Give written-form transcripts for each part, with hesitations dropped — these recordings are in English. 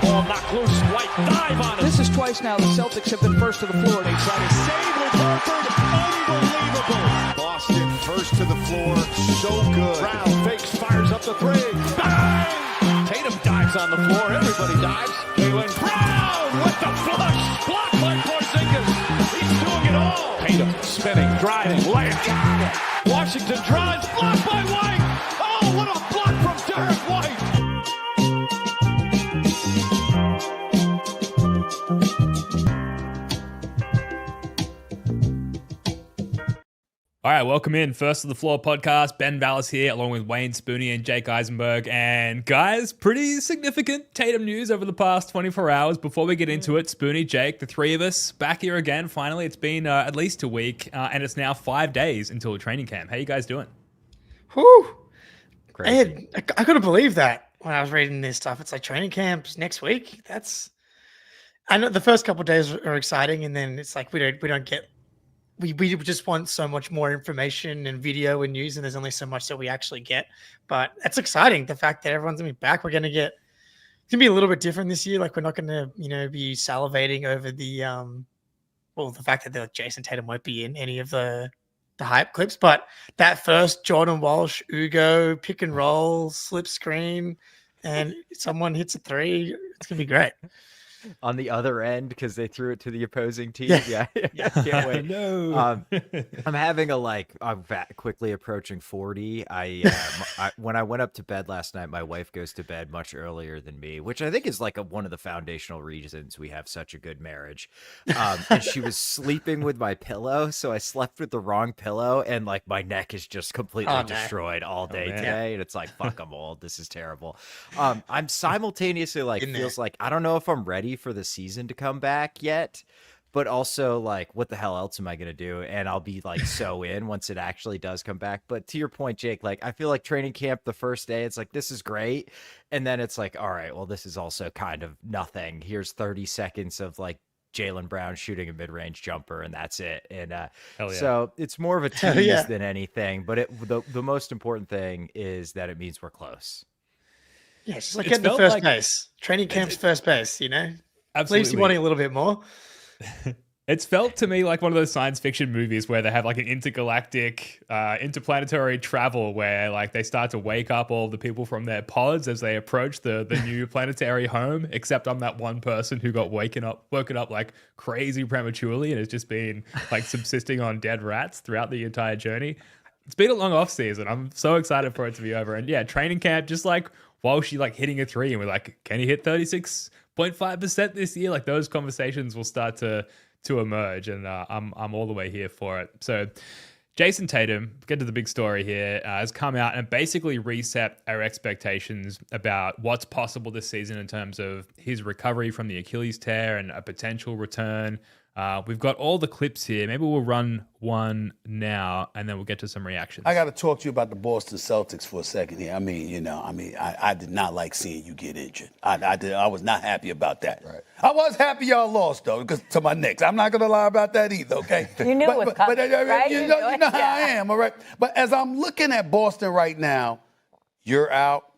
Ball knocked loose. White dive on it. This is twice now the Celtics have been first to the floor. They try to Save with Horford. Unbelievable. Boston first to the floor. So good. Brown fakes, fires up the three. Bang! Tatum dives on the floor. Everybody dives. Jaylen Brown with the flush. Blocked by Porzingis. He's doing it all. Tatum spinning, driving, layup. Washington drives. Blocked by White. Oh, what a block from Derek White. All right, welcome in. First to the Floor podcast. Ben Vallis here, along with Wayne Spooney and Jake Eisenberg. And guys, pretty significant Tatum news over the past 24 hours. Before we get into it, Spooney, Jake, the three of us back here again. Finally, it's been at least a week, and it's now 5 days until training camp. How you guys doing? Whew. Crazy. I couldn't believe that when I was reading this stuff. It's like training camps next week. I know the first couple of days are exciting, and then it's like we don't get. We just want so much more information and video and news, and there's only so much that we actually get. But that's exciting. The fact that everyone's gonna be back, it's gonna be a little bit different this year. Like we're not gonna, be salivating over the fact that Jayson Tatum won't be in any of the hype clips. But that first Jordan Walsh, Ugo pick and roll, slip screen, and someone hits a three, it's gonna be great. On the other end, because they threw it to the opposing team. Yeah. Can't wait. No. I'm having I'm quickly approaching 40. When I went up to bed last night, my wife goes to bed much earlier than me, which I think is one of the foundational reasons we have such a good marriage. And she was sleeping with my pillow, so I slept with the wrong pillow, and my neck is just completely destroyed all day today. And it's like, fuck, I'm old. This is terrible. I'm simultaneously feels like I don't know if I'm ready for the season to come back yet, but also what the hell else am I gonna do? And I'll be so in once it actually does come back. But to your point, Jake, I feel like training camp the first day, it's this is great, and then it's all right, well, this is also kind of nothing. Here's 30 seconds of Jaylen Brown shooting a mid-range jumper, and that's it. And so it's more of a tease than anything. But the most important thing is that it means we're close. Yeah, it's just getting to first base. Training camp's first base, Absolutely. Leaves you wanting a little bit more. It's felt to me like one of those science fiction movies where they have an intergalactic, interplanetary travel where they start to wake up all the people from their pods as they approach the new planetary home, except I'm that one person who got woken up crazy prematurely and has just been subsisting on dead rats throughout the entire journey. It's been a long off season. I'm so excited for it to be over. And yeah, training camp, just while she hitting a three and we're can he hit 36.5% this year? Those conversations will start to emerge, and I'm all the way here for it. So Jayson Tatum, get to the big story here, has come out and basically reset our expectations about what's possible this season in terms of his recovery from the Achilles tear and a potential return. We've got all the clips here. Maybe we'll run one now, and then we'll get to some reactions. I got to talk to you about the Boston Celtics for a second here. I did not like seeing you get injured. I was not happy about that. Right. I was happy y'all lost, though, because to my Knicks. I'm not going to lie about that either, okay? You knew it was coming, right? You know how I am, all right? But as I'm looking at Boston right now, you're out.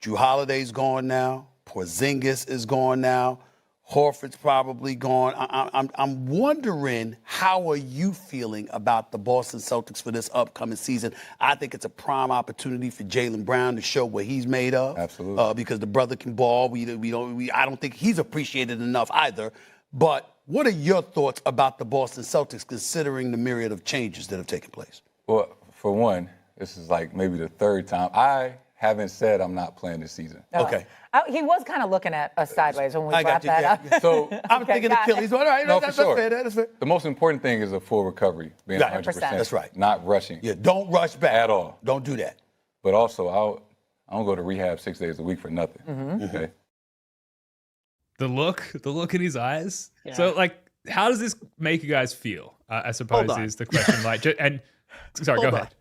Drew Holiday's gone now. Porzingis is gone now. Horford's probably gone. I'm wondering, how are you feeling about the Boston Celtics for this upcoming season? I think it's a prime opportunity for Jaylen Brown to show what he's made of. Absolutely. Because the brother can ball. I don't think he's appreciated enough either. But what are your thoughts about the Boston Celtics, considering the myriad of changes that have taken place? Well, for one, this is maybe the third time. I haven't said I'm not playing this season. Okay. He was kind of looking at us sideways when we brought that up. Yeah. So I'm thinking Achilles. All right, no, that's for sure. fair. That's fair. The most important thing is a full recovery, being 100%. That's right. Not rushing. Yeah, don't rush back. At all. Don't do that. But also, I don't go to rehab 6 days a week for nothing. Mm-hmm. Okay. The look in his eyes. Yeah. So, how does this make you guys feel? I suppose is the question. Sorry, go ahead.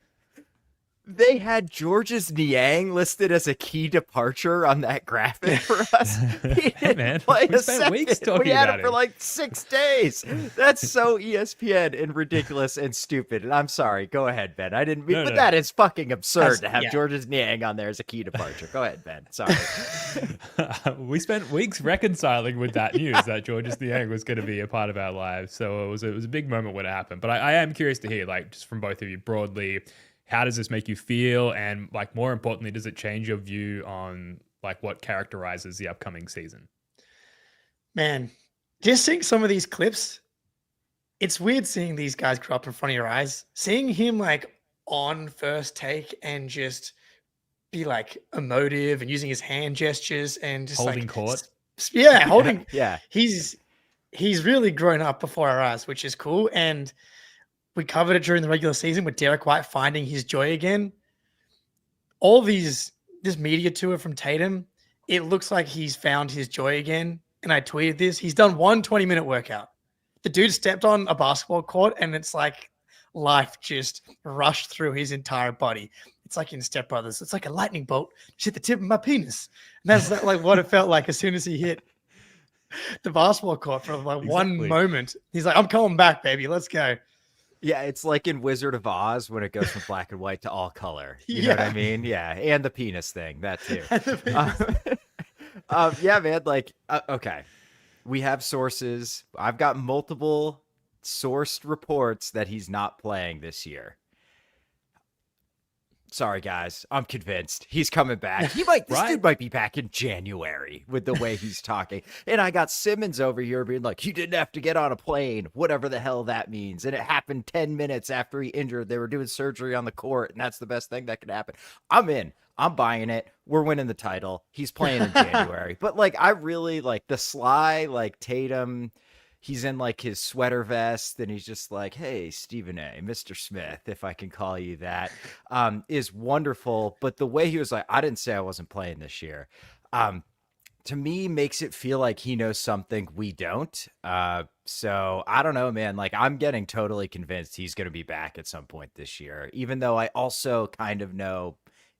They had Georges Niang listed as a key departure on that graphic for us. He didn't man, play we a spent second. weeks talking We had about him for him. like 6 days. That's so ESPN and ridiculous and stupid. And I'm sorry. Go ahead, Ben. I didn't mean, No, but no. that is fucking absurd to have yeah. Georges Niang on there as a key departure. Go ahead, Ben. Sorry. We spent weeks reconciling with that news that Georges Niang was going to be a part of our lives. So it was a big moment when it happened. But I am curious to hear, like, just from both of you broadly, how does this make you feel? And like, more importantly, does it change your view on like what characterizes the upcoming season? Man, just seeing some of these clips, it's weird seeing these guys grow up in front of your eyes. Seeing him like on first take and just be like emotive and using his hand gestures and just Holding like court. Yeah, holding. Yeah. He's really grown up before our eyes, which is cool. And we covered it during the regular season with Derek White finding his joy again. All this media tour from Tatum, it looks like he's found his joy again. And I tweeted this. He's done one 20-minute workout. The dude stepped on a basketball court and it's like life just rushed through his entire body. It's like in Step Brothers. It's like a lightning bolt just hit the tip of my penis. And that's like what it felt like as soon as he hit the basketball court for like one moment. He's like, I'm coming back, baby. Let's go. Yeah, it's like in Wizard of Oz when it goes from black and white to all color. You know what I mean? Yeah, and the penis thing, that too. Yeah, man, like, okay. We have sources. I've got multiple sourced reports that he's not playing this year. Sorry, guys. I'm convinced he's coming back. This dude might be back in January with the way he's talking. And I got Simmons over here being like, he didn't have to get on a plane, whatever the hell that means. And it happened 10 minutes after he injured. They were doing surgery on the court, and that's the best thing that could happen. I'm in. I'm buying it. We're winning the title. He's playing in January. But, like, I really like the sly, like, Tatum. He's in like his sweater vest and he's just like, hey, Stephen A, Mr. Smith, if I can call you that, is wonderful. But the way he was like, I didn't say I wasn't playing this year, to me makes it feel like he knows something we don't. So I don't know, man. Like, I'm getting totally convinced he's going to be back at some point this year, even though I also kind of know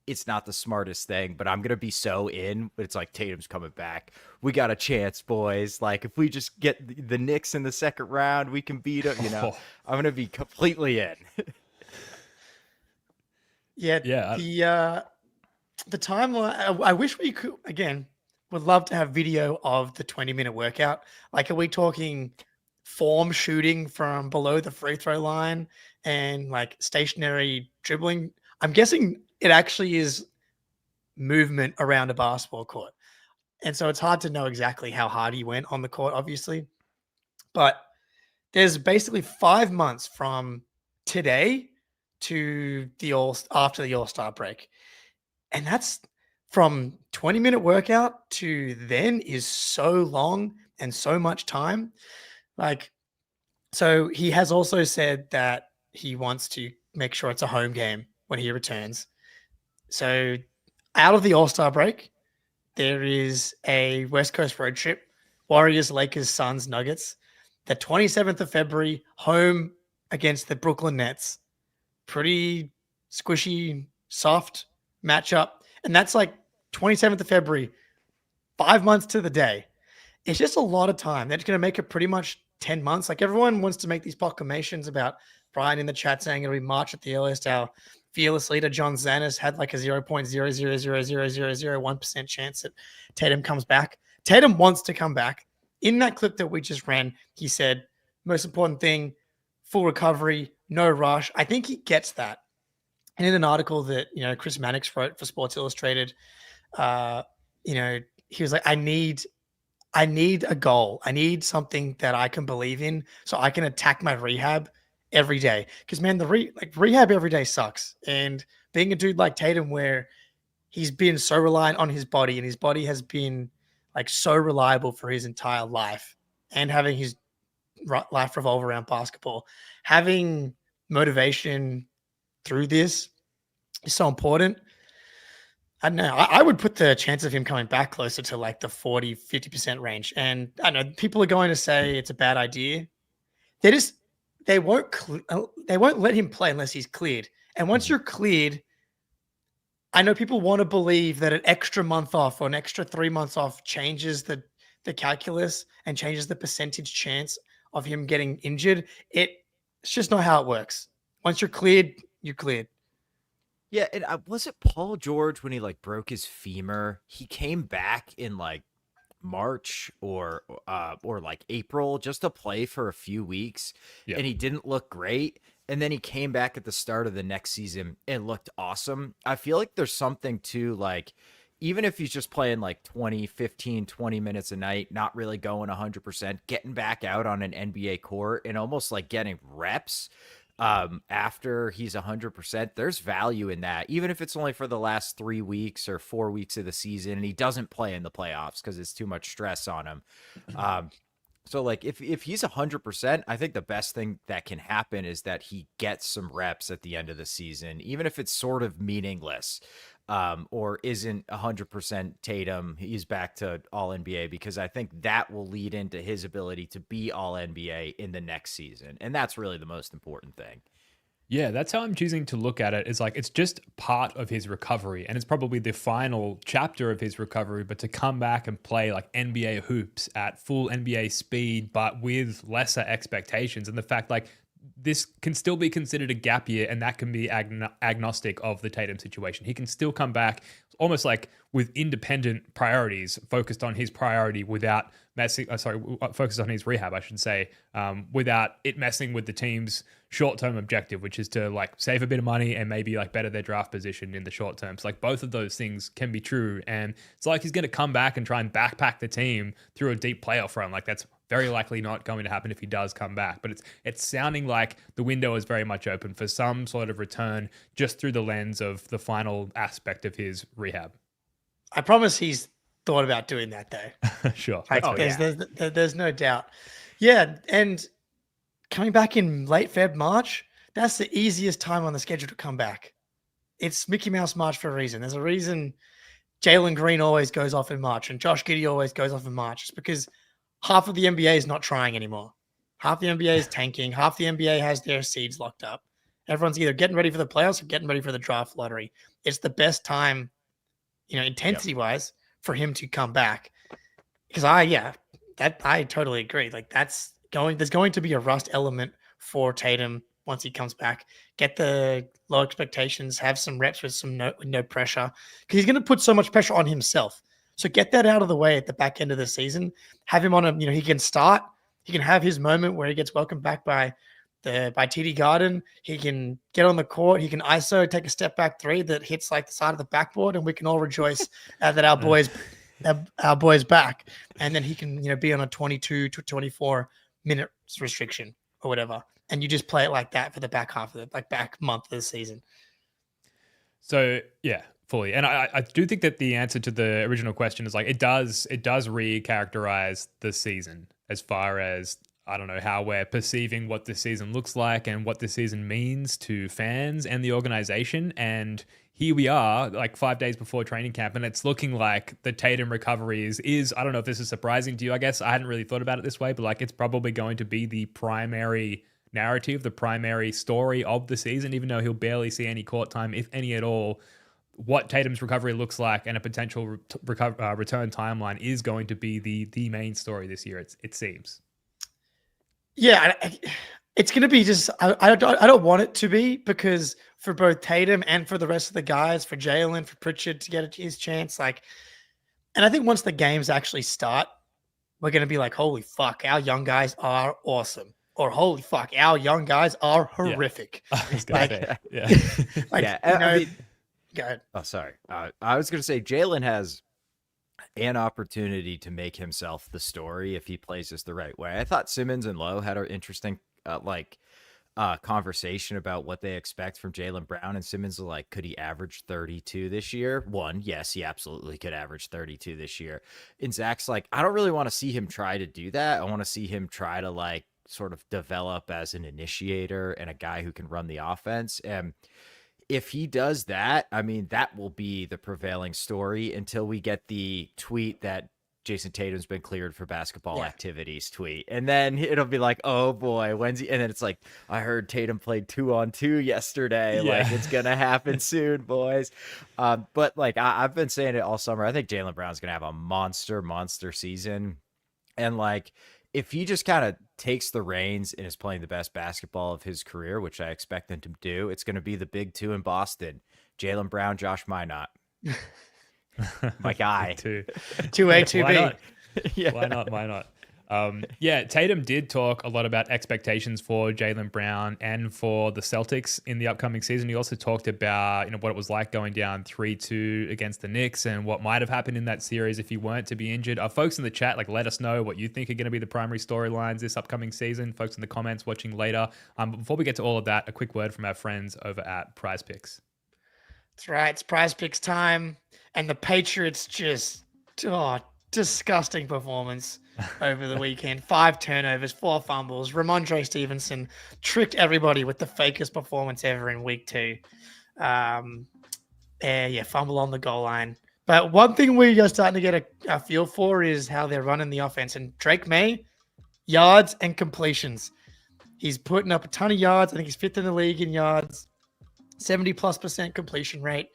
it's not the smartest thing, but I'm going to be so in. But it's like, Tatum's coming back. We got a chance, boys. Like, if we just get the Knicks in the second round, we can beat them. You know, I'm going to be completely in. Yeah. The timeline, I wish we could, again, would love to have video of the 20-minute workout. Like, are we talking form shooting from below the free throw line and like stationary dribbling? I'm guessing it actually is movement around a basketball court. And so it's hard to know exactly how hard he went on the court, obviously. But there's basically 5 months from today to after the All-Star break. And that's from 20-minute workout to then is so long and so much time. Like, so he has also said that he wants to make sure it's a home game when he returns. So out of the All-Star break, there is a West Coast road trip, Warriors, Lakers, Suns, Nuggets, the 27th of February, home against the Brooklyn Nets. Pretty squishy, soft matchup. And that's like 27th of February, 5 months to the day. It's just a lot of time. That's going to make it pretty much 10 months. Like, everyone wants to make these proclamations about Brian in the chat saying it'll be March at the earliest. Our fearless leader, John Zanis, had like a 0.0000001% chance that Tatum comes back. Tatum wants to come back. In that clip that we just ran, he said, most important thing, full recovery, no rush. I think he gets that. And in an article that, Chris Mannix wrote for Sports Illustrated, he was like, I need a goal. I need something that I can believe in so I can attack my rehab every day. Because, man, rehab every day sucks. And being a dude like Tatum, where he's been so reliant on his body and his body has been like so reliable for his entire life, and having his life revolve around basketball, having motivation through this is so important. I don't know. I would put the chance of him coming back closer to like the 40-50% range. And I know people are going to say it's a bad idea. They won't let him play unless he's cleared. And once you're cleared, I know people want to believe that an extra month off or an extra 3 months off changes the calculus and changes the percentage chance of him getting injured. It's just not how it works. Once you're cleared, you're cleared. Yeah, and was it Paul George when he like broke his femur? He came back in like March or like April just to play for a few weeks, Yeah. and he didn't look great. And then he came back at the start of the next season and looked awesome. I feel like there's something to like, even if he's just playing like 20, 15, 20 minutes a night, not really going 100%, getting back out on an NBA court and almost like getting reps after he's 100%, there's value in that, even if it's only for the last 3 weeks or 4 weeks of the season and he doesn't play in the playoffs because it's too much stress on him. So like if he's 100%, I think the best thing that can happen is that he gets some reps at the end of the season, even if it's sort of meaningless, or isn't 100% Tatum. He's back to all NBA, because I think that will lead into his ability to be all NBA in the next season. And that's really the most important thing. Yeah, that's how I'm choosing to look at it. It's like, it's just part of his recovery, and it's probably the final chapter of his recovery, but to come back and play like NBA hoops at full NBA speed, but with lesser expectations, and the fact like this can still be considered a gap year, and that can be agnostic of the Tatum situation. He can still come back almost like with independent priorities, focused on his priority without focused on his rehab, I should say, without it messing with the team's short-term objective, which is to like save a bit of money and maybe like better their draft position in the short term. So like both of those things can be true. And it's like he's going to come back and try and backpack the team through a deep playoff run. Like that's very likely not going to happen if he does come back. But it's sounding like the window is very much open for some sort of return just through the lens of the final aspect of his rehab. I promise he's thought about doing that though. Sure. Like, That's there's no doubt. Yeah, and coming back in late Feb, March, that's the easiest time on the schedule to come back. It's Mickey Mouse March for a reason. There's a reason Jalen Green always goes off in March and Josh Giddey always goes off in March. It's because half of the NBA is not trying anymore. Half the NBA is tanking. Half the NBA has their seeds locked up. Everyone's either getting ready for the playoffs or getting ready for the draft lottery. It's the best time, intensity-wise, for him to come back. Because I totally agree. Like there's going to be a rust element for Tatum once he comes back. Get the low expectations, have some reps with no pressure, because he's going to put so much pressure on himself. So get that out of the way at the back end of the season. Have him on he can start. He can have his moment where he gets welcomed back by TD Garden. He can get on the court. He can ISO, take a step back three that hits like the side of the backboard, and we can all rejoice that our boy's back. And then he can be on a 22 to 24 minutes restriction or whatever, and you just play it like that for the back half of back month of the season. So yeah, fully. And I do think that the answer to the original question is like it does re-characterize the season as far as, I don't know, how we're perceiving what this season looks like and what this season means to fans and the organization. And here we are, like 5 days before training camp, and it's looking like the Tatum recovery is, I don't know if this is surprising to you. I guess I hadn't really thought about it this way, but like it's probably going to be the primary narrative, the primary story of the season, even though he'll barely see any court time, if any at all. What Tatum's recovery looks like and a potential return timeline is going to be the main story this year, it seems. Yeah, it's going to be just, I don't want it to be, because for both Tatum and for the rest of the guys, for Jaylen, for Pritchard to get his chance, and I think once the games actually start, we're going to be like, holy fuck, our young guys are awesome. Or holy fuck, our young guys are horrific. Yeah. I mean, go ahead. Oh, sorry. I was going to say Jaylen has an opportunity to make himself the story if he plays this the right way. I thought Simmons and Lowe had an interesting conversation about what they expect from Jaylen Brown, and Simmons was like, could he average 32 this year? Yes, he absolutely could average 32 this year. And Zach's like, I don't really want to see him try to do that. I want to see him try to sort of develop as an initiator and a guy who can run the offense. And if he does that, I mean, that will be the prevailing story until we get the tweet that Jayson Tatum's been cleared for basketball activities tweet. And then it'll be like, oh boy, when's he? And then it's like, I heard Tatum played 2-on-2 yesterday. Like, it's going to happen soon, boys. But like, I've been saying it all summer. I think Jaylen Brown's going to have a monster season. And like, if he just kind of takes the reins and is playing the best basketball of his career, which I expect him to do, it's going to be the big two in Boston. Jaylen Brown, Josh Minot. My guy. 2A, 2B. Yeah. Why not? Tatum did talk a lot about expectations for Jaylen Brown and for the Celtics in the upcoming season. He also talked about what it was like going down 3-2 against the Knicks and what might have happened in that series if he weren't to be injured. Folks in the chat, let us know what you think are going to be the primary storylines this upcoming season. Folks in the comments watching later. But before we get to all of that, a quick word from our friends over at Prize Picks. That's right. It's Prize Picks time. And the Patriots just, disgusting performance over the weekend. 5 turnovers, 4 fumbles. Ramondre Stevenson tricked everybody with the fakest performance ever in week 2. Fumble on the goal line. But one thing we are starting to get a feel for is how they're running the offense. And Drake May, yards and completions. He's putting up a ton of yards. I think he's 5th in the league in yards. 70+% completion rate.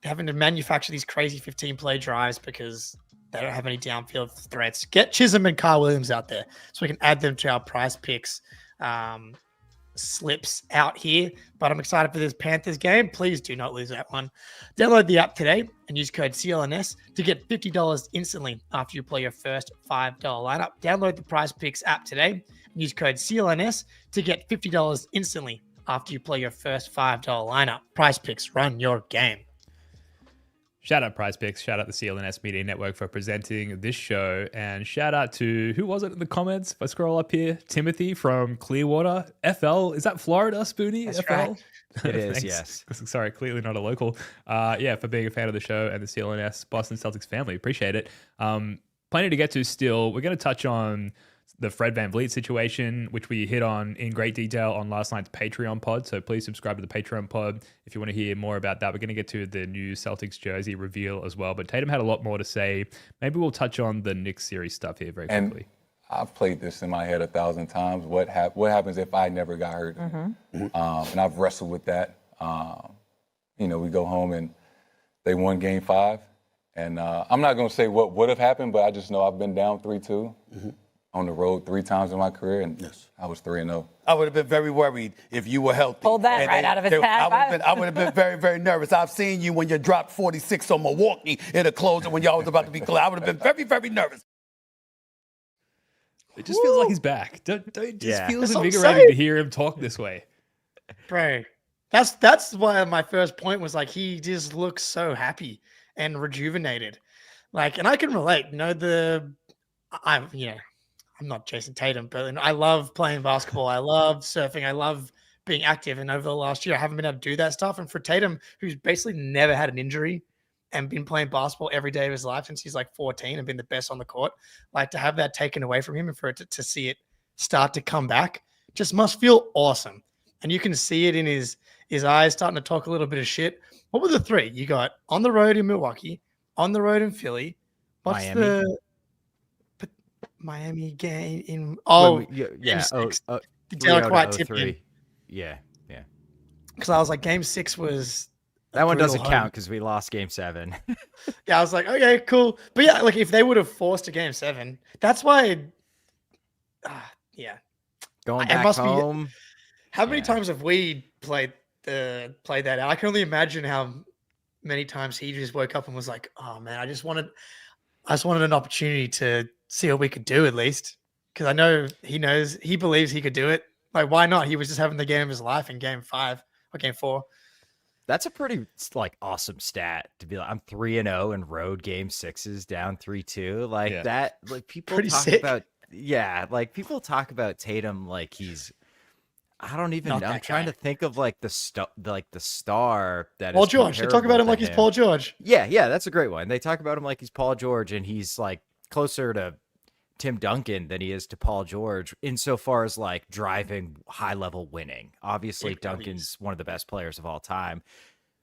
They're having to manufacture these crazy 15-play drives because they don't have any downfield threats. Get Chisholm and Carl Williams out there so we can add them to our Prize Picks slips out here. But I'm excited for this Panthers game. Please do not lose that one. Download the app today and use code CLNS to get $50 instantly after you play your first $5 lineup. Download the Prize Picks app today and use code CLNS to get $50 instantly after you play your first $5 lineup. Prize Picks, run your game. Shout out Prize Picks. Shout out the CLNS Media Network for presenting this show. And shout out to, who was it in the comments? If I scroll up here, Timothy from Clearwater. FL. Is that Florida, Spoony? That's FL? right. It is, yes. Sorry, clearly not a local. For being a fan of the show and the CLNS Boston Celtics family. Appreciate it. Plenty to get to still. We're going to touch on the Fred VanVleet situation, which we hit on in great detail on last night's Patreon pod. So please subscribe to the Patreon pod if you want to hear more about that. We're going to get to the new Celtics jersey reveal as well. But Tatum had a lot more to say. Maybe we'll touch on the Knicks series stuff here very quickly. I've played this in my head 1,000 times. What happens if I never got hurt? And I've wrestled with that. We go home and they won Game 5. And I'm not going to say what would have happened, but I just know I've been down 3-2. On the road 3 times in my career, and I was 3-0. I would have been very worried if you were healthy. Pulled that right out of his hat. I would have been very, very nervous. I've seen you when you dropped 46 on Milwaukee in a closer when y'all was about to be clear. I would have been very, very nervous. It just feels like he's back. It just feels That's what I'm invigorating saying. to hear him talk this way. Bro, that's why my first point was like he just looks so happy and rejuvenated. And I can relate. I'm not Jayson Tatum, but I love playing basketball. I love surfing. I love being active. And over the last year, I haven't been able to do that stuff. And for Tatum, who's basically never had an injury and been playing basketball every day of his life since he's 14 and been the best on the court, to have that taken away from him and for it to see it start to come back just must feel awesome. And you can see it in his eyes starting to talk a little bit of shit. What were the 3? You got on the road in Milwaukee, on the road in Philly. What's Miami. the Miami game in Game 6. Derek White tipped in. Yeah. Because I was like, Game 6 was That one doesn't brutal count because we lost Game 7. Yeah, I was like, okay, cool. But yeah, if they would have forced a Game 7, that's why. Going It back must be- home. How many times have we played that out? I can only imagine how many times he just woke up and was like, "Oh man, I just wanted an opportunity to see what we could do at least." Because I know he believes he could do it. Why not? He was just having the game of his life in Game 5 or Game 4. That's a pretty awesome stat to be like, I'm 3-0 in road Game 6s down 3-2. That. People Pretty talk sick. about. Yeah, people talk about Tatum like he's. I don't even Not know. I'm that trying guy. to think of the star that Paul is George. They talk about him comparable like to he's Paul George. Yeah, that's a great one. They talk about him like he's Paul George, and he's closer to Tim Duncan than he is to Paul George insofar as driving high level winning. Obviously, It probably Duncan's one of the best players of all time.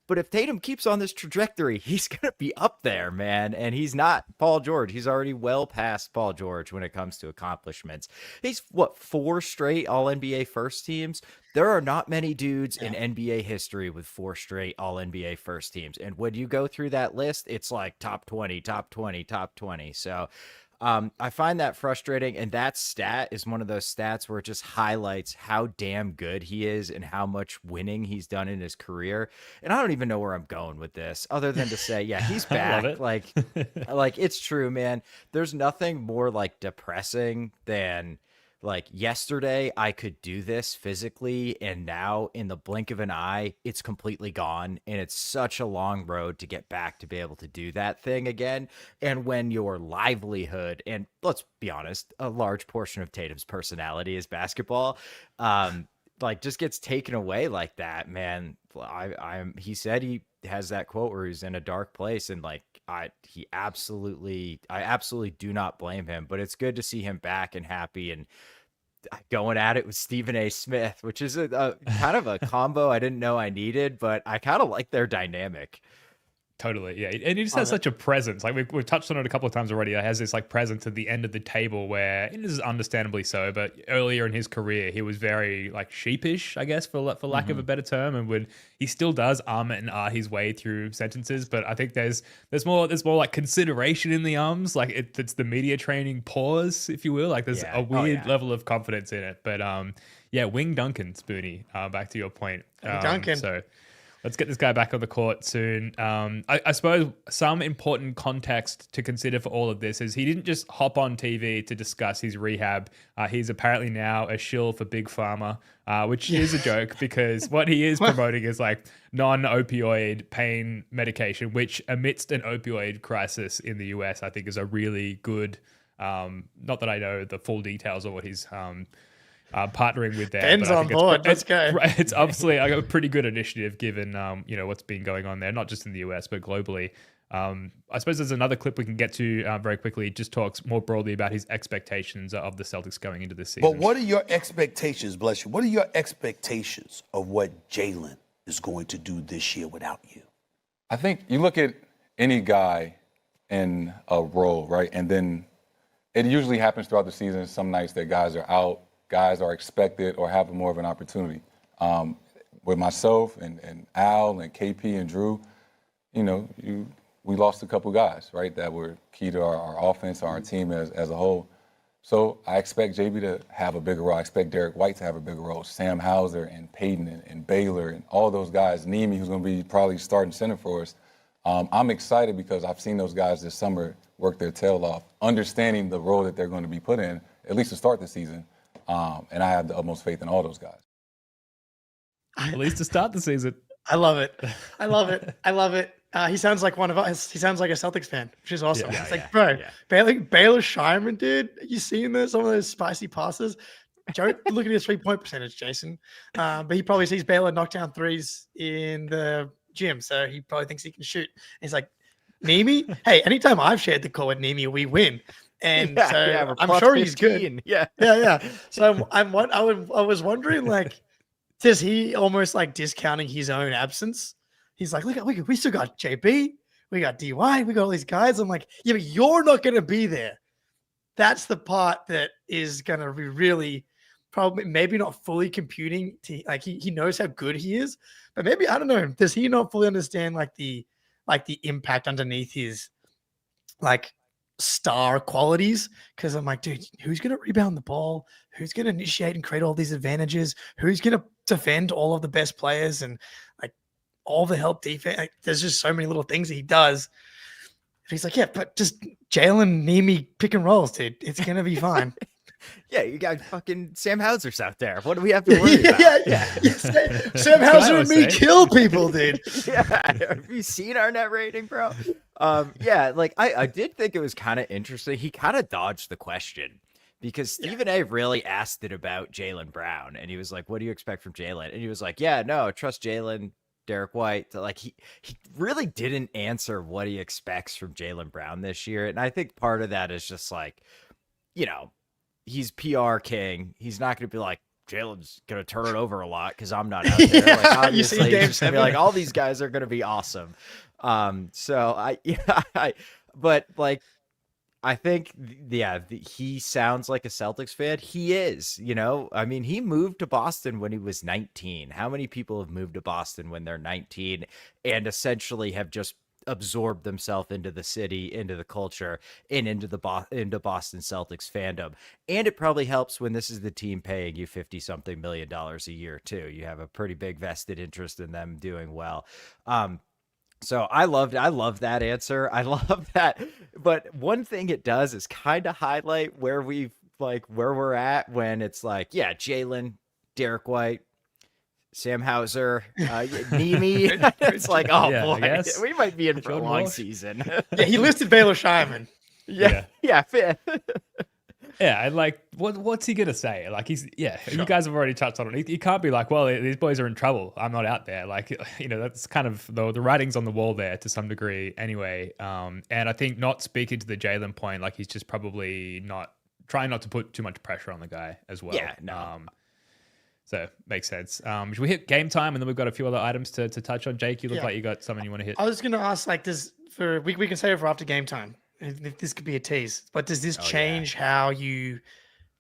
But if Tatum keeps on this trajectory, he's going to be up there, man. And he's not Paul George. He's already well past Paul George when it comes to accomplishments. He's, 4 straight All-NBA first teams? There are not many dudes in NBA history with 4 straight All-NBA first teams. And when you go through that list, it's like top 20, top 20, top 20. So I find that frustrating. And that stat is one of those stats where it just highlights how damn good he is and how much winning he's done in his career. And I don't even know where I'm going with this other than to say, yeah, he's back. Like it's true, man. There's nothing more like depressing than like yesterday I could do this physically, and now in the blink of an eye, it's completely gone. And it's such a long road to get back to be able to do that thing again. And when your livelihood, and let's be honest, a large portion of Tatum's personality is basketball, like just gets taken away like that, man. He said he has that quote where he's in a dark place, and like I absolutely do not blame him, but it's good to see him back and happy and going at it with Stephen A. Smith, which is a kind of a combo I didn't know I needed, but I kind of like their dynamic. Totally, yeah. And he just has such a presence. Like we've touched on it a couple of times already. He has this like presence at the end of the table where, and this is understandably so, but earlier in his career, he was very like sheepish, I guess, for lack of a better term, and he still does and his way through sentences. But I think there's more like consideration in the ums. Like it's the media training pause, if you will. Like there's a weird level of confidence in it. But Wing Duncan, Spoonie, back to your point. Duncan. So let's get this guy back on the court soon. I suppose some important context to consider for all of this is he didn't just hop on TV to discuss his rehab. He's apparently now a shill for Big Pharma, which is a joke because what he is promoting is like non-opioid pain medication, which amidst an opioid crisis in the US, I think is a really good, not that I know the full details of what he's partnering with there. Ben's on board. Let's go. It's obviously a pretty good initiative given what's been going on there, not just in the US but globally. I suppose there's another clip we can get to very quickly. It just talks more broadly about his expectations of the Celtics going into this season. But what are your expectations, bless you? What are your expectations of what Jaylen is going to do this year without you? I think you look at any guy in a role, right? And then it usually happens throughout the season. Some nights that guys are out, guys are expected or have more of an opportunity. With myself and Al and KP and Drew, we lost a couple guys, right, that were key to our offense, our team as a whole. So I expect JB to have a bigger role. I expect Derek White to have a bigger role. Sam Hauser and Peyton and Baylor and all those guys. Nemi, who's going to be probably starting center for us. I'm excited because I've seen those guys this summer work their tail off, understanding the role that they're going to be put in, at least to start the season. And I have the utmost faith in all those guys. At least to start the season. I love it. I love it. He sounds like one of us. He sounds like a Celtics fan, which is awesome. It's like, bro, Baylor Shireman, dude. You seen some of those spicy passes? Don't look at his 3-point percentage, Jason. But he probably sees Baylor knock down threes in the gym, so he probably thinks he can shoot. And he's like, Nemi? Hey, anytime I've shared the call with Nemi, we win. And I'm sure he's good. Yeah. So I was wondering, like, does he almost like discounting his own absence? He's like, look, we still got JB, we got DY, we got all these guys. I'm like, yeah, but you're not going to be there. That's the part that is going to be really probably maybe not fully computing to like he knows how good he is, but maybe I don't know. Does he not fully understand like the impact underneath his like star qualities? Because I'm like, dude, who's going to rebound the ball? Who's going to initiate and create all these advantages? Who's going to defend all of the best players and like all the help defense? Like, there's just so many little things that he does. And he's like, yeah, but just Jaylen Nemi pick and rolls, dude. It's going to be fine. Yeah, you got fucking Sam Hauser's out there. What do we have to worry about? Sam Hauser and me kill people, dude. Have you seen our net rating, bro? Like I did think it was kind of interesting. He kind of dodged the question because Stephen A. really asked it about Jaylen Brown, and he was like, "What do you expect from Jaylen?" And he was like, "Yeah, no, trust Jaylen, Derek White." Like he really didn't answer what he expects from Jaylen Brown this year, and I think part of that is just like, he's PR king. He's not going to be like, Jaylen's gonna turn it over a lot because I'm not out there. Like, obviously, Game it's just gonna be 7. like all these guys are gonna be awesome. So but like. I think, he sounds like a Celtics fan. He is, I mean, he moved to Boston when he was 19. How many people have moved to Boston when they're 19 and essentially have just absorbed themselves into the city, into the culture, and into Boston Celtics fandom? And it probably helps when this is the team paying you $50-something million a year too. You have a pretty big vested interest in them doing well. So I love that answer. I love that. But one thing it does is kind of highlight where we're at when it's like, yeah, Jaylen, Derek White, Sam Hauser, Nimi. It's like, oh Yeah, I boy, guess. we might be in for a Jordan long Walsh. season. Yeah, he listed Baylor Shireman. yeah, fifth. Yeah, and like, what's he gonna say? Like, you guys have already touched on it. He can't be like, well, these boys are in trouble. I'm not out there. Like, that's kind of the writing's on the wall there to some degree, anyway. And I think not speaking to the Jaylen point, like he's just probably trying not to put too much pressure on the guy as well. Yeah, no. So makes sense. Should we hit game time, and then we've got a few other items to touch on? Jake, you look like you got something you want to hit. I was going to ask, like, we can save it for after game time. If this could be a tease, but does this change how you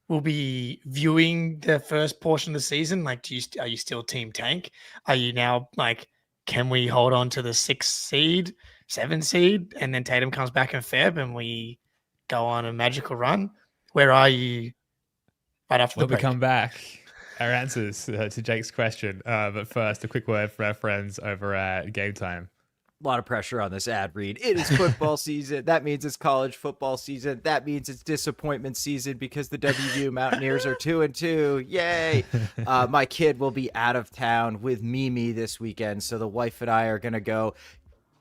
will be viewing the first portion of the season? Like, are you still team tank? Are you now like, can we hold on to the 6 seed, 7 seed, and then Tatum comes back in Feb and we go on a magical run? Where are you right after the When we break? come back, our answers to Jake's question. But first, a quick word for our friends over at Game Time. A lot of pressure on this ad read. It is football season. That means it's college football season. That means it's disappointment season because the WVU Mountaineers are 2-2. Yay. My kid will be out of town with Mimi this weekend. So the wife and I are going to go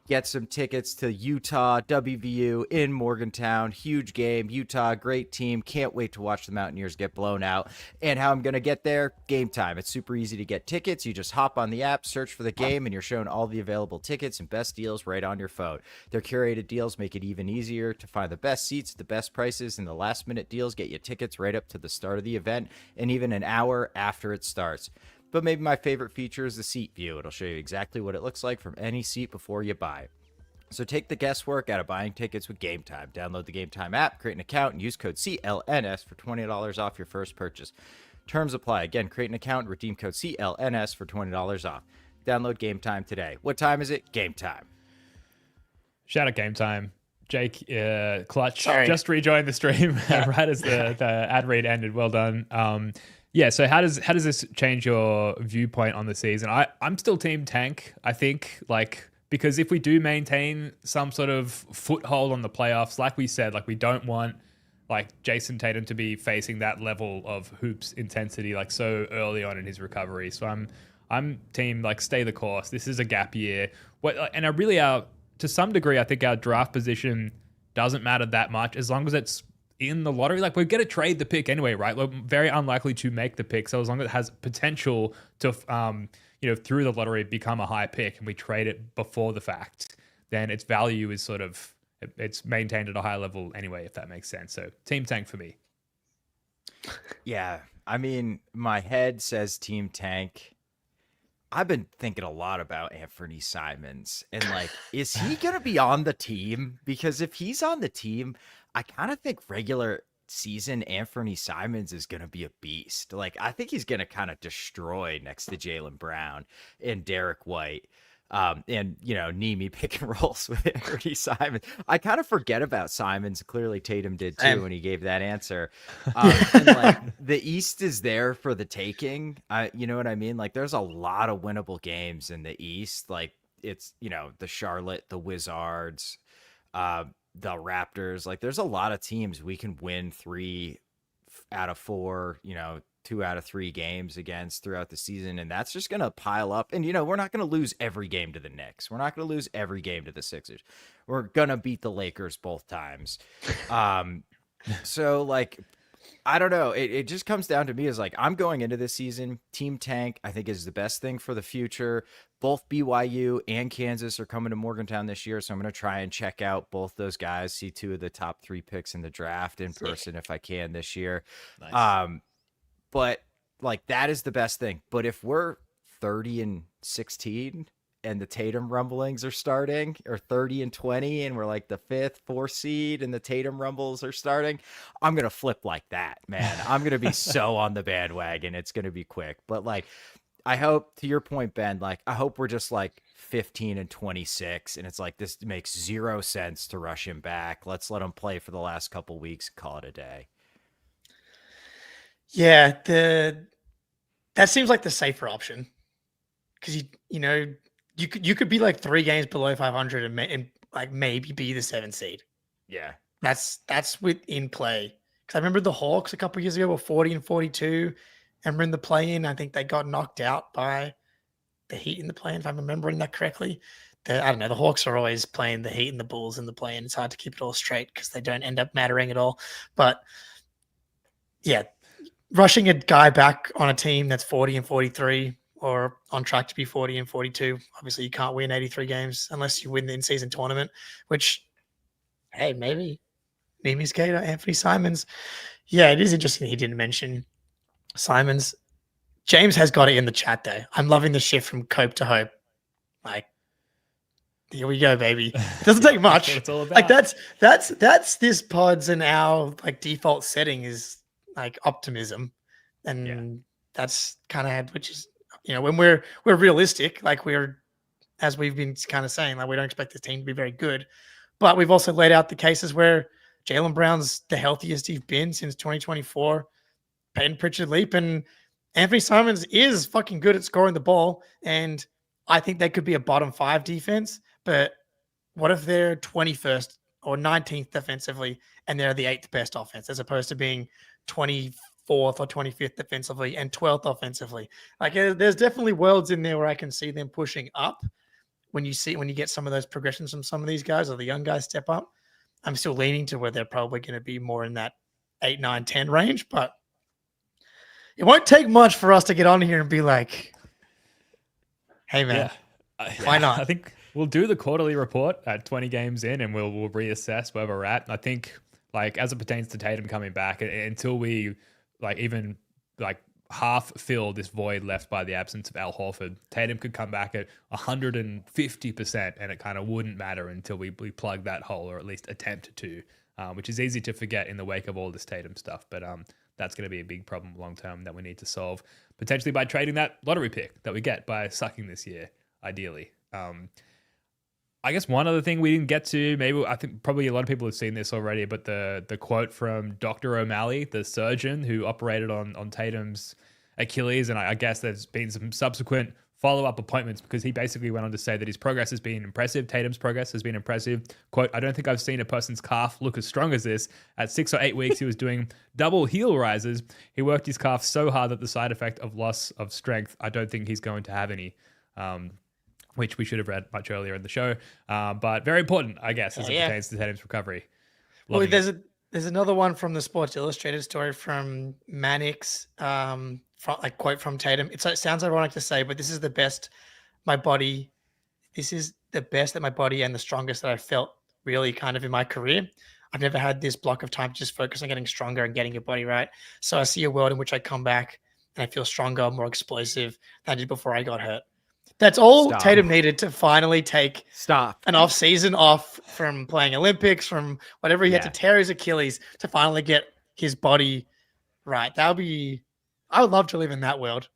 get some tickets to Utah, WVU in Morgantown. Huge game. Utah, great team. Can't wait to watch the Mountaineers get blown out. And how I'm going to get there? Game Time. It's super easy to get tickets. You just hop on the app, search for the game, and you're shown all the available tickets and best deals right on your phone. Their curated deals make it even easier to find the best seats, the best prices, and the last-minute deals get you tickets right up to the start of the event and even an hour after it starts. But maybe my favorite feature is the seat view. It'll show you exactly what it looks like from any seat before you buy. So take the guesswork out of buying tickets with Game Time. Download the Game Time app, create an account, and use code CLNS for $20 off your first purchase. Terms apply. Again, create an account and redeem code CLNS for $20 off. Download Game Time today. What time is it? Game Time. Shout out Game Time. Jake, Clutch, Sorry. just rejoined the stream right as the ad read ended. Well done. Yeah, so how does this change your viewpoint on the season? I'm still team tank, I think, because if we do maintain some sort of foothold on the playoffs, like we said, we don't want Jayson Tatum to be facing that level of hoops intensity so early on in his recovery. So I'm team stay the course. This is a gap year. To some degree, I think our draft position doesn't matter that much as long as it's in the lottery. We're going to trade the pick anyway, right? We're very unlikely to make the pick. So as long as it has potential to, through the lottery become a high pick and we trade it before the fact, then its value is it's maintained at a high level anyway, if that makes sense. So team tank for me. Yeah. I mean, my head says team tank. I've been thinking a lot about Anthony Simons and is he going to be on the team? Because if he's on the team, I kind of think regular season Anthony Simons is going to be a beast. I think he's going to kind of destroy next to Jaylen Brown and Derek White. And Nimi pick and rolls with Anthony Simons. I kind of forget about Simons. Clearly Tatum did too when he gave that answer. And the East is there for the taking. You know what I mean? There's a lot of winnable games in the East. It's the Charlotte, the Wizards, the Raptors. There's a lot of teams we can win 3 out of 4, 2 out of 3 games against throughout the season. And that's just going to pile up. And, we're not going to lose every game to the Knicks. We're not going to lose every game to the Sixers. We're going to beat the Lakers both times. So I don't know. It just comes down to me as I'm going into this season. Team tank, I think, is the best thing for the future. Both BYU and Kansas are coming to Morgantown this year, so I'm going to try and check out both those guys, see 2 of the top 3 picks in the draft in person if I can this year. Nice. But like that is the best thing. But if we're 30-16 and the Tatum rumblings are starting, or 30-20 and we're like the 5th, 4th seed and the Tatum rumbles are starting, I'm going to flip like that, man. I'm going to be so on the bandwagon. It's going to be quick. But like, I hope, to your point, Ben, like, I hope we're just like 15-26 and it's like, this makes zero sense to rush him back. Let's let him play for the last couple weeks, call it a day. Yeah, that seems like the safer option, because you could be like 3 games below 500 and like maybe be the 7th seed. Yeah, that's within play. Because I remember the Hawks a couple years ago were 40-42, and we're in the play-in. I think they got knocked out by the Heat in the play-in, if I'm remembering that correctly. I don't know. The Hawks are always playing the Heat and the Bulls in the play-in. It's hard to keep it all straight because they don't end up mattering at all. But yeah, rushing a guy back on a team that's 40-43 or on track to be 40-42. Obviously, you can't win 83 games unless you win the in-season tournament, which, hey, maybe Mimi Skater, Anthony Simons. Yeah, it is interesting he didn't mention Simons. James has got it in the chat, though. I'm loving the shift from cope to hope. Like, here we go, baby. It doesn't take much. That's what it's all Like, about. that's this pod's and our like default setting is like optimism, and that's kind of, which is, when we're realistic, like as we've been kind of saying, like we don't expect this team to be very good, but we've also laid out the cases where Jaylen Brown's the healthiest he's been since 2024. Peyton Pritchard leap, and Anthony Simons is fucking good at scoring the ball, and I think they could be a bottom 5 defense. But what if they're 21st or 19th defensively and they're the 8th best offense, as opposed to being 24th or 25th defensively and 12th offensively? Like, there's definitely worlds in there where I can see them pushing up when you get some of those progressions from some of these guys, or the young guys step up. I'm still leaning to where they're probably going to be more in that 8, 9, 10 range, but it won't take much for us to get on here and be like, hey, man, why not? I think we'll do the quarterly report at 20 games in, and we'll reassess where we're at. I think, like, as it pertains to Tatum coming back, until we like even like half fill this void left by the absence of Al Horford, Tatum could come back at 150%, and it kind of wouldn't matter until we plug that hole, or at least attempt to, which is easy to forget in the wake of all this Tatum stuff. But that's going to be a big problem long term that we need to solve, potentially by trading that lottery pick that we get by sucking this year, ideally. I guess one other thing we didn't get to, maybe I think probably a lot of people have seen this already, but the quote from Dr. O'Malley, the surgeon who operated on Tatum's Achilles, and I guess there's been some subsequent follow-up appointments, because he basically went on to say that his progress has been impressive. Tatum's progress has been impressive. Quote, "I don't think I've seen a person's calf look as strong as this. At 6 or 8 weeks, he was doing double heel rises. He worked his calf so hard that the side effect of loss of strength, I don't think he's going to have any." Which we should have read much earlier in the show. But very important, I guess, as it pertains to Tatum's recovery. Well, there's another one from the Sports Illustrated story from Mannix, quote from Tatum. It sounds ironic to say, but this is the best that my body and the strongest that I've felt really kind of in my career. I've never had this block of time to just focus on getting stronger and getting your body right. So I see a world in which I come back and I feel stronger, more explosive than I did before I got hurt. That's all Tatum needed to finally take an off season off from playing Olympics, from whatever he had to tear his Achilles to finally get his body right. I would love to live in that world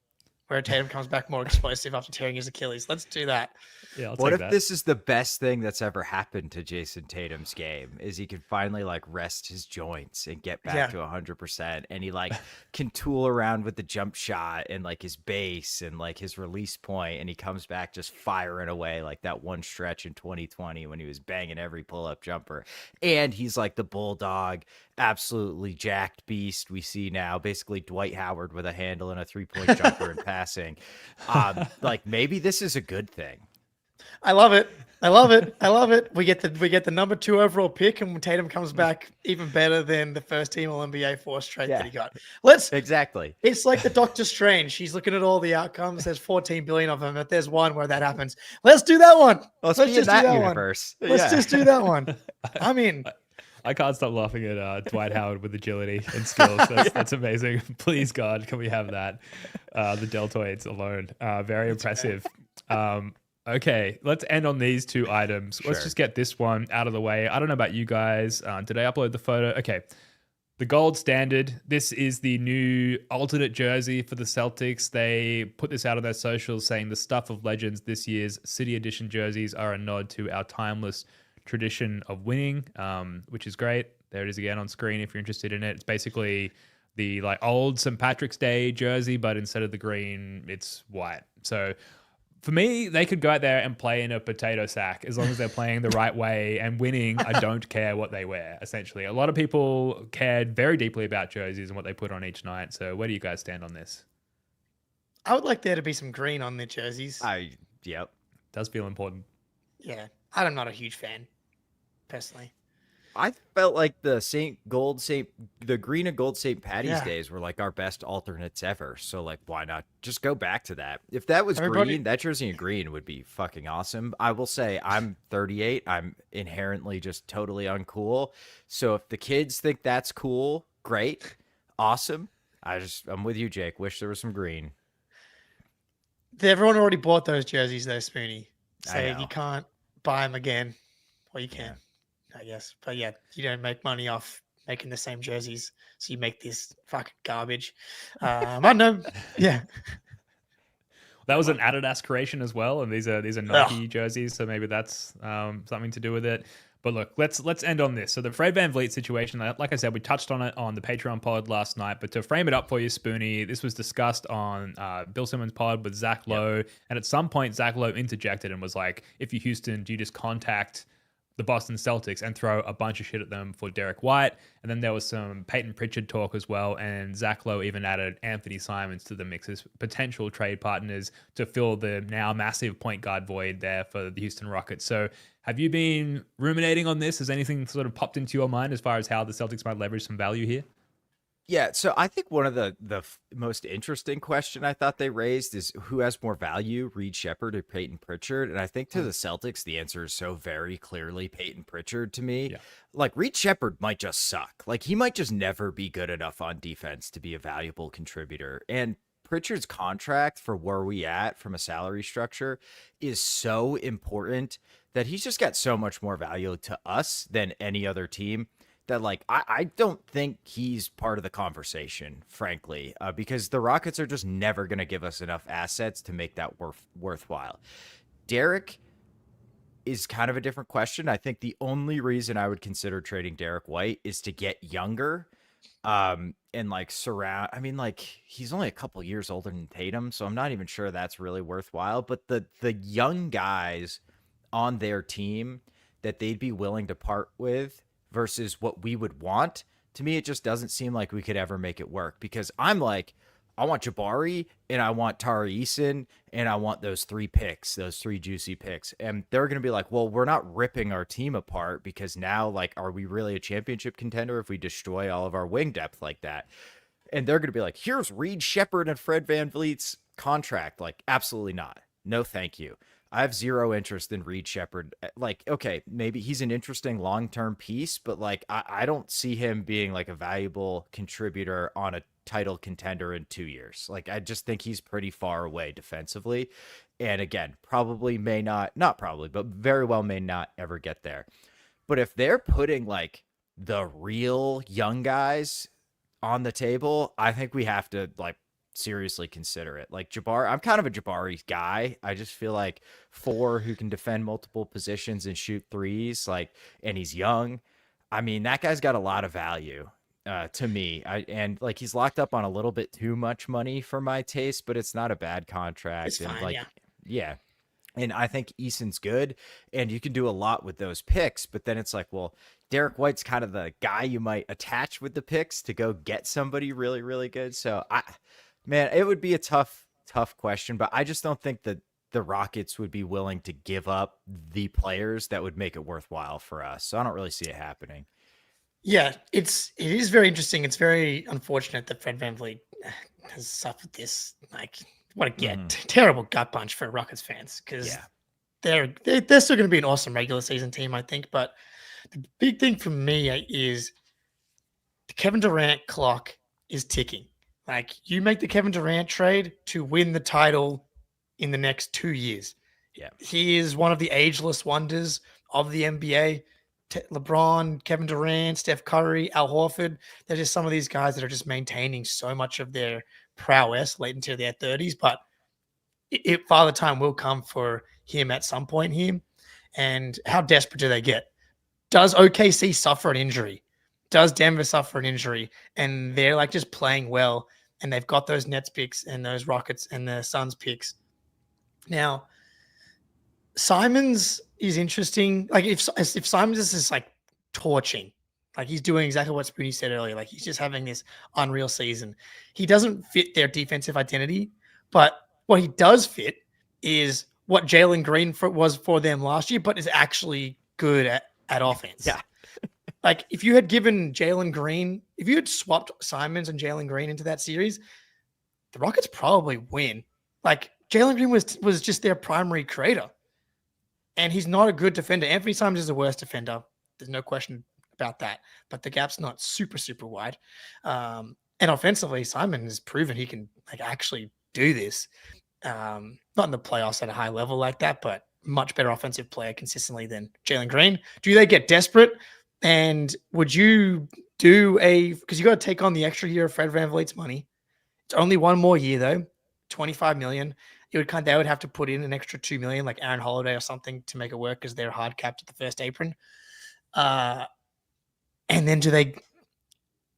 where Tatum comes back more explosive after tearing his Achilles. Let's do that. Yeah, what if this is the best thing that's ever happened to Jayson Tatum's game, is he can finally like rest his joints and get back to 100%, and he like can tool around with the jump shot and like his base and like his release point, and he comes back just firing away like that one stretch in 2020 when he was banging every pull-up jumper, and he's like the bulldog, absolutely jacked beast we see now, basically Dwight Howard with a handle and a 3-point jumper and passing. Like maybe this is a good thing. I love it. I love it. I love it. We get the number 2 overall pick, and Tatum comes back even better than the first team All-NBA 4 straight that he got. Exactly. It's like the Doctor Strange. He's looking at all the outcomes. There's 14 billion of them. If there's one where that happens, let's do that one. Let's just do that universe. Let's just do that one. I'm in. I can't stop laughing at Dwight Howard with agility and skills. That's amazing. Please, God, can we have that? The deltoids alone. Very impressive. Okay, let's end on these two items. Let's just get this one out of the way. I don't know about you guys. Did I upload the photo? Okay. The gold standard. This is the new alternate jersey for the Celtics. They put this out on their socials saying the stuff of legends. This year's City Edition jerseys are a nod to our timeless tradition of winning, which is great. There it is again on screen if you're interested in it. It's basically the like old St. Patrick's Day jersey, but instead of the green, it's white. So for me, they could go out there and play in a potato sack as long as they're playing the right way and winning. I don't care what they wear, essentially. A lot of people cared very deeply about jerseys and what they put on each night. So where do you guys stand on this? I would like there to be some green on the jerseys. Yep. Does feel important. Yeah. I'm not a huge fan, personally. I felt like the green and gold St. Patty's days were like our best alternates ever. So like, why not just go back to that? If that was green, that jersey in green would be fucking awesome. I will say I'm 38. I'm inherently just totally uncool. So if the kids think that's cool, great, awesome. I'm with you, Jake. Wish there was some green. Everyone already bought those jerseys though, Spoonie. So I know. you can't buy them again. Well, you can. I guess. But yeah, you don't make money off making the same jerseys. So you make this fucking garbage. I don't know. Yeah. That was an Adidas creation as well. And these are Nike jerseys. So maybe that's something to do with it. But look, let's end on this. So the Fred VanVleet situation, like I said, we touched on it on the Patreon pod last night. But to frame it up for you, Spoonie, this was discussed on Bill Simmons' pod with Zach Lowe. Yep. And at some point, Zach Lowe interjected and was like, if you're Houston, do you just contact the Boston Celtics and throw a bunch of shit at them for Derek White? And then there was some Peyton Pritchard talk as well, and Zach Lowe even added Anthony Simons to the mix as potential trade partners to fill the now massive point guard void there for the Houston Rockets. So have you been ruminating on this? Has anything sort of popped into your mind as far as how the Celtics might leverage some value here? Yeah, so I think one of the most interesting question I thought they raised is who has more value, Reed Shepherd or Peyton Pritchard? And I think to the Celtics, the answer is so very clearly Peyton Pritchard to me. Yeah. Like Reed Shepherd might just suck. Like he might just never be good enough on defense to be a valuable contributor. And Pritchard's contract for where we at from a salary structure is so important that he's just got so much more value to us than any other team. That like I don't think he's part of the conversation, frankly, because the Rockets are just never going to give us enough assets to make that worthwhile. Derek is kind of a different question. I think the only reason I would consider trading Derek White is to get younger, and like surround. I mean, like he's only a couple years older than Tatum, so I'm not even sure that's really worthwhile. But the young guys on their team that they'd be willing to part with versus what we would want, to me, it just doesn't seem like we could ever make it work, because I'm like, I want Jabari and I want Tari Eason and I want those three juicy picks. And they're going to be like, well, we're not ripping our team apart because now, like, are we really a championship contender if we destroy all of our wing depth like that? And they're going to be like, here's Reed Shepherd and Fred VanVleet's contract. Like, absolutely not. No, thank you. I have zero interest in Reed Shepherd. Like, okay, maybe he's an interesting long-term piece, but like, I don't see him being like a valuable contributor on a title contender in 2 years. Like, I just think he's pretty far away defensively. And again, not probably, but very well may not ever get there. But if they're putting like the real young guys on the table, I think we have to like seriously consider it. Like Jabari, I'm kind of a Jabari guy. I just feel like 4 who can defend multiple positions and shoot threes, like, and he's young. I mean, that guy's got a lot of value to me. And like, he's locked up on a little bit too much money for my taste, but it's not a bad contract. It's fine, like, yeah. And I think Eason's good, and you can do a lot with those picks, but then it's like, well, Derek White's kind of the guy you might attach with the picks to go get somebody really, really good. So man, it would be a tough question, but I just don't think that the Rockets would be willing to give up the players that would make it worthwhile for us. So I don't really see it happening. Yeah, it is very interesting. It's very unfortunate that Fred VanVleet has suffered this. Like, what a terrible gut punch for Rockets fans, because they're still going to be an awesome regular season team, I think. But The big thing for me is the Kevin Durant clock is ticking. Like, you make the Kevin Durant trade to win the title in the next 2 years. Yeah. He is one of the ageless wonders of the NBA. LeBron, Kevin Durant, Steph Curry, Al Horford. They're just some of these guys that are just maintaining so much of their prowess late into their 30s. But Father Time will come for him at some point here. And how desperate do they get? Does OKC suffer an injury? Does Denver suffer an injury? And they're like just playing well, and they've got those Nets picks and those Rockets and the Suns picks. Now, Simons is interesting. Like, if Simons is just like torching, like he's doing exactly what Spoonie said earlier, like he's just having this unreal season. He doesn't fit their defensive identity, but what he does fit is what Jalen Green was for them last year, but is actually good at offense. Yeah. Like, if you had given Jalen Green, if you had swapped Simons and Jalen Green into that series, the Rockets probably win. Like, Jalen Green was just their primary creator, and he's not a good defender. Anthony Simons is the worst defender. There's no question about that. But the gap's not super, super wide. And offensively, Simon has proven he can like actually do this. Not in the playoffs at a high level like that, but much better offensive player consistently than Jalen Green. Do they get desperate? And would you do because you got to take on the extra year of Fred VanVleet's money. It's only one more year though, $25 million. They would have to put in an extra $2 million, like Aaron Holiday or something, to make it work because they're hard capped at the first apron. And then do they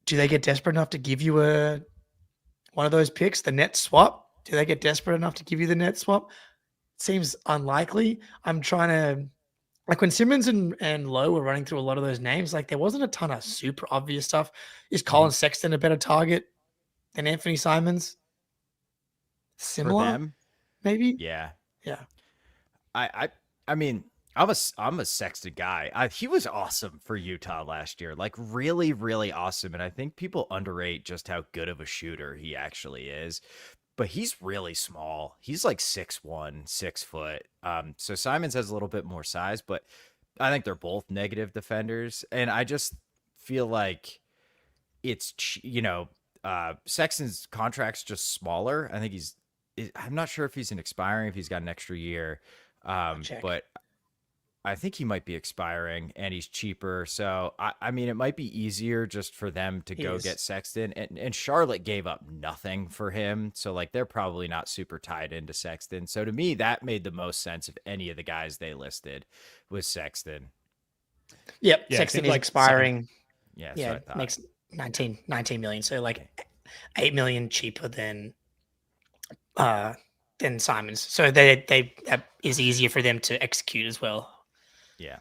get desperate enough to give you one of those picks, the net swap? Do they get desperate enough to give you the net swap? Seems unlikely. I'm trying to, like, when Simmons and Lowe were running through a lot of those names, like there wasn't a ton of super obvious stuff. Is Colin Sexton a better target than Anthony Simons? Similar, For them? maybe. Yeah. Yeah. I mean, I'm a Sexton guy. He was awesome for Utah last year, like really, really awesome. And I think people underrate just how good of a shooter he actually is. But he's really small. He's like 6'1", 6 foot. So Simons has a little bit more size, but I think they're both negative defenders. And I just feel like Sexton's contract's just smaller. I think I'm not sure if he's expiring, if he's got an extra year. But I think he might be expiring and he's cheaper. So, I mean, it might be easier just for them to go get Sexton. And Charlotte gave up nothing for him. So, like, they're probably not super tied into Sexton. So, to me, that made the most sense of any of the guys they listed was Sexton. Yep. Yeah, Sexton is like expiring. Yeah, Makes 19 million. So, like, $8 million cheaper than Simons. So, that is easier for them to execute as well. Yeah.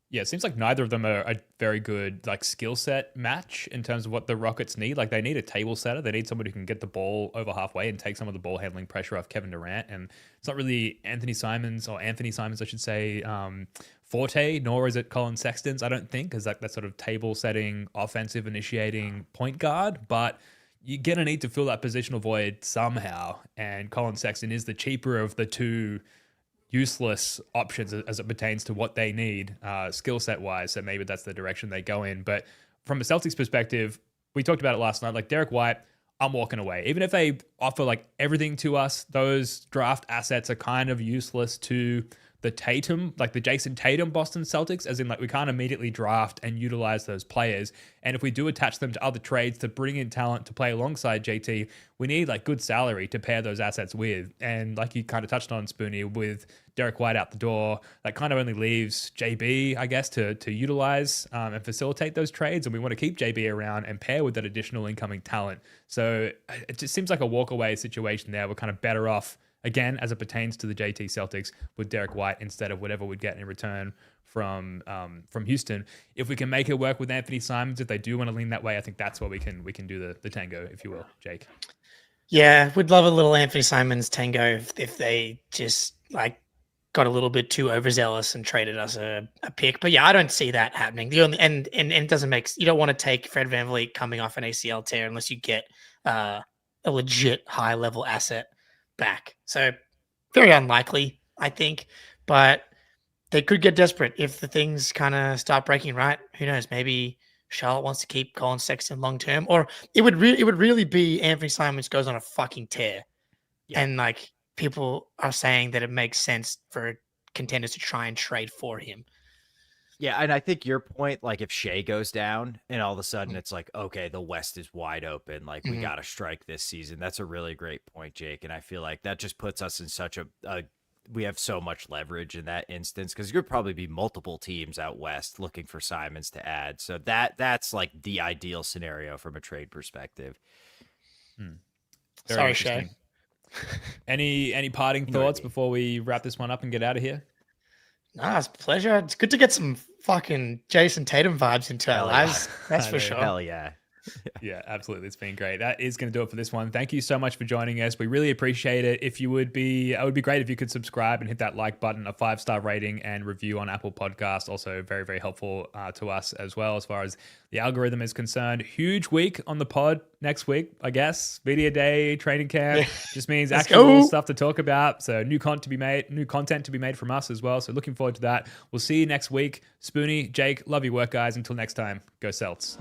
Yeah, it seems like neither of them are a very good like skill set match in terms of what the Rockets need. Like they need a table setter. They need someone who can get the ball over halfway and take some of the ball handling pressure off Kevin Durant. And it's not really Anthony Simons, I should say, forte, nor is it Colin Sexton's, I don't think, because that sort of table setting, offensive initiating point guard. But you're going to need to fill that positional void somehow. And Colin Sexton is the cheaper of the two useless options as it pertains to what they need skill set wise. So maybe that's the direction they go in. But from a Celtics perspective, we talked about it last night. Like Derek White, I'm walking away. Even if they offer like everything to us, those draft assets are kind of useless to the Tatum, like the Jayson Tatum Boston Celtics, as in like we can't immediately draft and utilize those players. And if we do attach them to other trades to bring in talent to play alongside JT, we need like good salary to pair those assets with. And like you kind of touched on, Spoonie, with Derek White out the door, that kind of only leaves JB, I guess, to utilize and facilitate those trades. And we want to keep JB around and pair with that additional incoming talent. So it just seems like a walk away situation there. We're kind of better off, again, as it pertains to the JT Celtics, with Derek White instead of whatever we'd get in return from Houston. If we can make it work with Anthony Simons, if they do want to lean that way, I think that's where we can do the tango, if you will, Jake. Yeah, we'd love a little Anthony Simons tango if they just like got a little bit too overzealous and traded us a pick. But yeah, I don't see that happening. The only and it doesn't make, you don't want to take Fred VanVleet coming off an ACL tear unless you get a legit high level asset back. So very unlikely, I think. But they could get desperate if the things kind of start breaking right. Who knows? Maybe Charlotte wants to keep Colin Sexton long term, or it would really be Anthony Simons goes on a fucking tear, and like people are saying that it makes sense for contenders to try and trade for him. Yeah, and I think your point, like if Shea goes down and all of a sudden it's like, okay, the West is wide open, like we got to strike this season. That's a really great point, Jake. And I feel like that just puts us in such a we have so much leverage in that instance because there'd probably be multiple teams out West looking for Simons to add. So that's like the ideal scenario from a trade perspective. Sorry, Shea. Any parting thoughts before we wrap this one up and get out of here? No, it's a pleasure. It's good to get some fucking Jayson Tatum vibes into our lives. That's for sure. Hell yeah. Yeah, absolutely. It's been great. That is going to do it for this one. Thank you so much for joining us. We really appreciate it. If you would be, it would be great if you could subscribe and hit that like button, a 5-star rating and review on Apple Podcasts. Also very, very helpful to us as well as far as the algorithm is concerned. Huge week on the pod next week, I guess. Media day, training camp. Just means actual stuff to talk about. So new content to be made from us as well. So looking forward to that. We'll see you next week. Spoonie, Jake, love your work, guys. Until next time, go Celts.